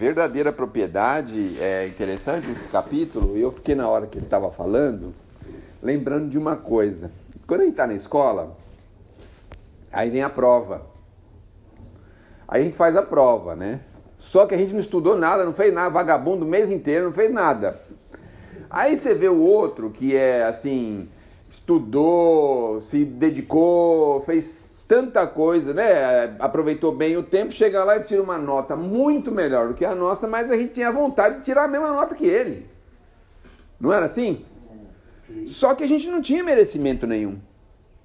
verdadeira propriedade, é interessante esse capítulo, e eu fiquei na hora que ele estava falando, lembrando de uma coisa. Quando a gente está na escola, aí vem a prova. Aí a gente faz a prova, né? Só que a gente não estudou nada, não fez nada, vagabundo o mês inteiro, não fez nada. Aí você vê o outro que é assim, estudou, se dedicou, fez tanta coisa, né? Aproveitou bem o tempo, chega lá e tira uma nota muito melhor do que a nossa, mas a gente tinha vontade de tirar a mesma nota que ele. Não era assim? Só que a gente não tinha merecimento nenhum.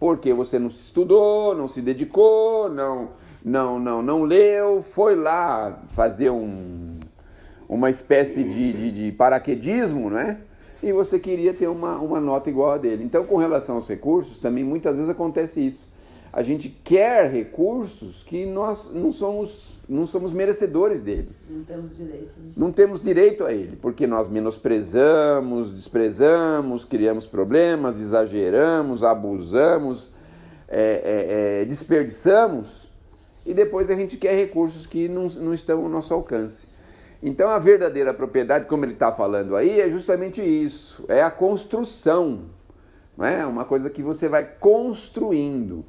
Porque você não estudou, não se dedicou, não leu, foi lá fazer uma espécie de paraquedismo, né? E você queria ter uma nota igual a dele. Então, com relação aos recursos, também muitas vezes acontece isso. A gente quer recursos que nós não somos merecedores dele. Não temos direito. Não temos direito a ele, porque nós menosprezamos, desprezamos, criamos problemas, exageramos, abusamos, desperdiçamos, e depois a gente quer recursos que não estão ao nosso alcance. Então a verdadeira propriedade, como ele está falando aí, é justamente isso, é a construção, não é? Uma coisa que você vai construindo.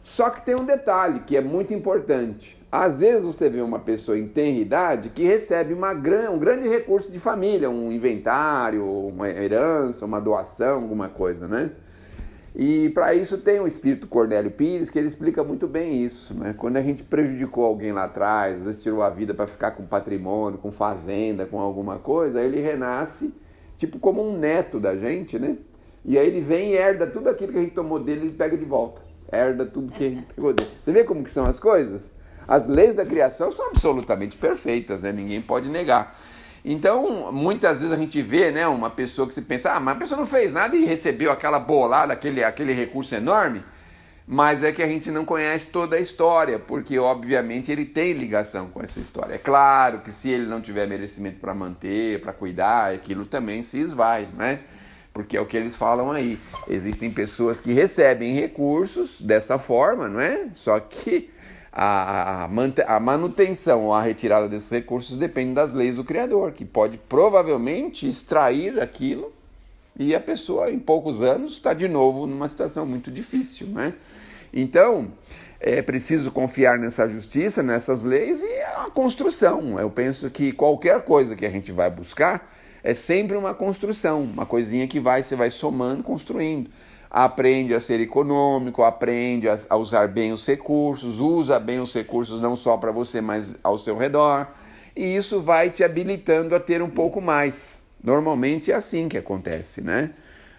Só que tem um detalhe que é muito importante. Às vezes você vê uma pessoa em tenra idade que recebe um grande recurso de família, um inventário, uma herança, uma doação, alguma coisa, né? E para isso tem o espírito Cornélio Pires, que ele explica muito bem isso, né? Quando a gente prejudicou alguém lá atrás, às vezes tirou a vida para ficar com patrimônio, com fazenda, com alguma coisa, ele renasce tipo como um neto da gente, né? E aí ele vem e herda tudo aquilo que a gente tomou dele, ele pega de volta. Herda tudo que a gente pegou dele. Você vê como que são as coisas? As leis da criação são absolutamente perfeitas, né? Ninguém pode negar. Então, muitas vezes a gente vê, né, uma pessoa que se pensa, mas a pessoa não fez nada e recebeu aquela bolada, aquele recurso enorme, mas é que a gente não conhece toda a história, porque obviamente ele tem ligação com essa história. É claro que se ele não tiver merecimento para manter, para cuidar, aquilo também se esvai, né? Porque é o que eles falam aí. Existem pessoas que recebem recursos dessa forma, não é? Só que a manutenção ou a retirada desses recursos depende das leis do Criador, que pode provavelmente extrair aquilo e a pessoa em poucos anos está de novo numa situação muito difícil, né? Então, é preciso confiar nessa justiça, nessas leis, e é uma construção. Eu penso que qualquer coisa que a gente vai buscar é sempre uma construção, uma coisinha que você vai somando, construindo. Aprende a ser econômico, aprende a usar bem os recursos, usa bem os recursos não só para você, mas ao seu redor. E isso vai te habilitando a ter um pouco mais. Normalmente é assim que acontece, né?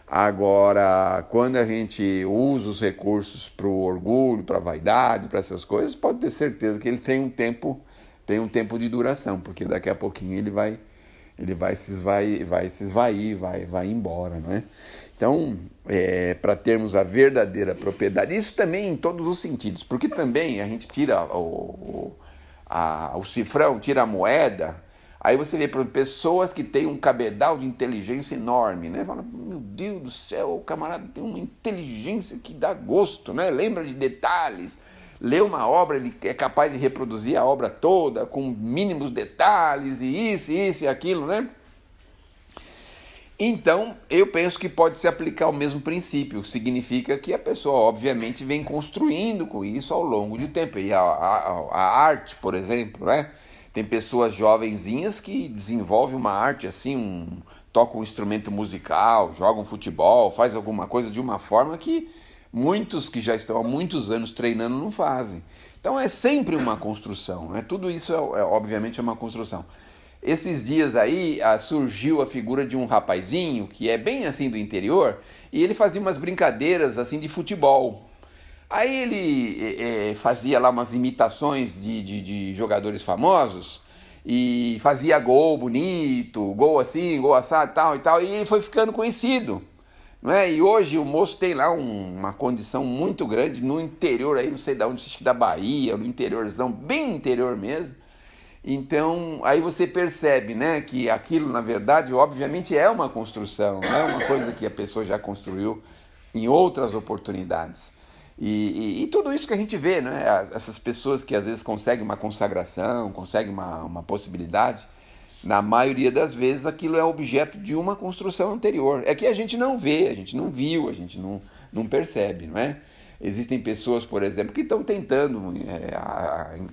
Agora, quando a gente usa os recursos para o orgulho, para a vaidade, para essas coisas, pode ter certeza que ele tem um tempo de duração, porque daqui a pouquinho ele vai se esvair, vai embora, não é? Então, para termos a verdadeira propriedade, isso também em todos os sentidos, porque também a gente tira o cifrão, tira a moeda, aí você vê, por exemplo, pessoas que têm um cabedal de inteligência enorme, né? Fala, meu Deus do céu, o camarada tem uma inteligência que dá gosto, né? Lembra de detalhes. Lê uma obra, ele é capaz de reproduzir a obra toda com mínimos detalhes e isso e aquilo, né? Então, eu penso que pode se aplicar o mesmo princípio. Significa que a pessoa, obviamente, vem construindo com isso ao longo do tempo. E a arte, por exemplo, né? Tem pessoas jovenzinhas que desenvolvem uma arte assim, tocam um instrumento musical, jogam futebol, faz alguma coisa de uma forma que muitos que já estão há muitos anos treinando não fazem. Então é sempre uma construção, né? Tudo isso obviamente é uma construção. Esses dias aí surgiu a figura de um rapazinho que é bem assim do interior e ele fazia umas brincadeiras assim de futebol. Aí ele fazia lá umas imitações de jogadores famosos e fazia gol bonito, gol assim, gol assado, tal e tal, e ele foi ficando conhecido. Não é? E hoje o moço tem lá uma condição muito grande no interior, aí não sei de onde, acho que da Bahia, no interiorzão, bem interior mesmo. Então, aí você percebe, né, que aquilo, na verdade, obviamente é uma construção, é uma coisa que a pessoa já construiu em outras oportunidades. E tudo isso que a gente vê, né? Essas pessoas que às vezes conseguem uma consagração, conseguem uma possibilidade, na maioria das vezes aquilo é objeto de uma construção anterior. É que a gente não vê, a gente não viu, a gente não percebe, não é? Existem pessoas, por exemplo, que estão tentando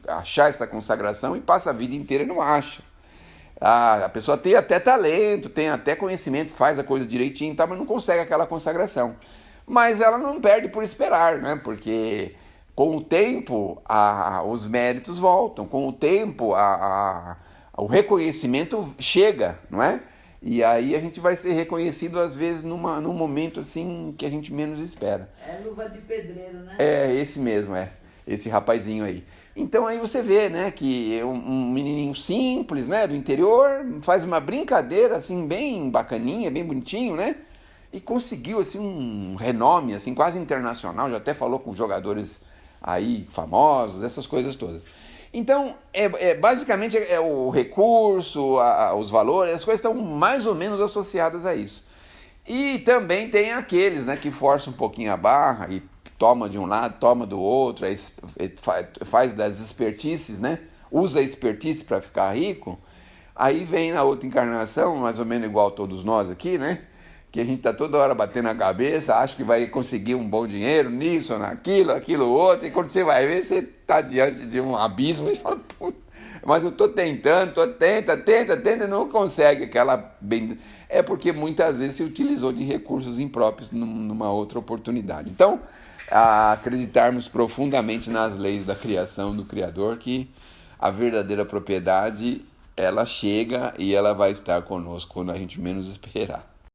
achar essa consagração e passa a vida inteira e não acha. A pessoa tem até talento, tem até conhecimentos, faz a coisa direitinho, tá, mas não consegue aquela consagração. Mas ela não perde por esperar, né? Porque com o tempo os méritos voltam, com o tempo o reconhecimento chega, não é? E aí a gente vai ser reconhecido às vezes num momento assim que a gente menos espera. É luva de pedreiro, né? É, esse mesmo, esse rapazinho aí. Então aí você vê, né, que um menininho simples, né, do interior, faz uma brincadeira assim bem bacaninha, bem bonitinho, né? E conseguiu assim um renome assim quase internacional, já até falou com jogadores aí famosos, essas coisas todas. Então, basicamente é o recurso, os valores, as coisas estão mais ou menos associadas a isso. E também tem aqueles, né, que forçam um pouquinho a barra e toma de um lado, toma do outro, faz das expertices, né? Usa a expertise para ficar rico. Aí vem na outra encarnação, mais ou menos igual todos nós aqui, né? Que a gente tá toda hora batendo a cabeça, acha que vai conseguir um bom dinheiro nisso, naquilo, aquilo outro, e quando você vai ver, você tá diante de um abismo e fala, mas eu tô tentando, tenta, não consegue aquela bem... É porque muitas vezes se utilizou de recursos impróprios numa outra oportunidade. Então, acreditarmos profundamente nas leis da criação do Criador, que a verdadeira propriedade, ela chega e ela vai estar conosco quando a gente menos esperar.